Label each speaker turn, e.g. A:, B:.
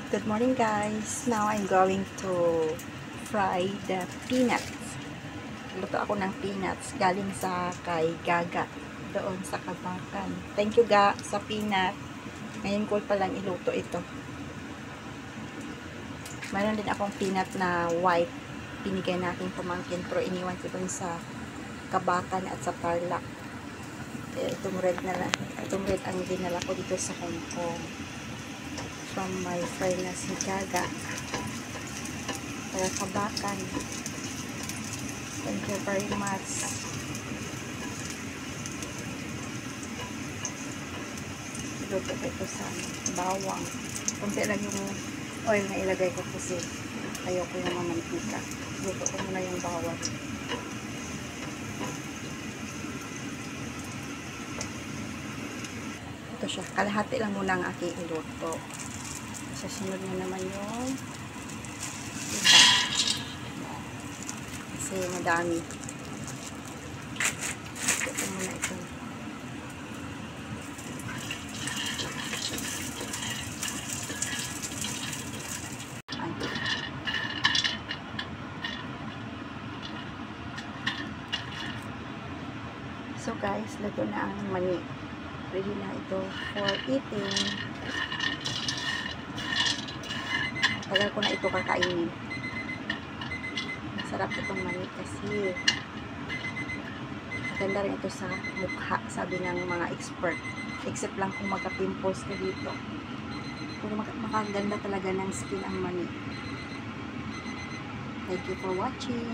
A: Good morning guys. Now I'm going to fry the peanuts. Luto ako ng peanuts galing sa kay Gaga doon sa Kabakan. Thank you Ga sa peanut. Ngayon ko pa lang iluto ito. Mayroon din akong peanut na white. Pinigay natin pamangkin pero iniwan ko dun sa Kabakan at sa Tarlac. Kaya itong red ang dinala ko dito sa Hong Kong. From my friend na si Gaga para Kabakan. Thank you very much. Luto ko ito sa bawang. Kunti lang yung oil na ilagay ko kasi ayoko yung mamantika. Luto ko muna yung bawang. Ito siya. Kalahati lang muna ang aking iluto. Sasunod na naman yung iba. Kasi madami. Ito muna ito. Ay. So guys, luto na ang mani. Ready na ito for eating. Tagal ko na ito kakainin. Masarap itong mani kasi maganda rin ito sa mukha, sabi ng mga expert. Except lang kung magka-pimples ka dito. Pero makaganda talaga ng skin ang mani. Thank you for watching.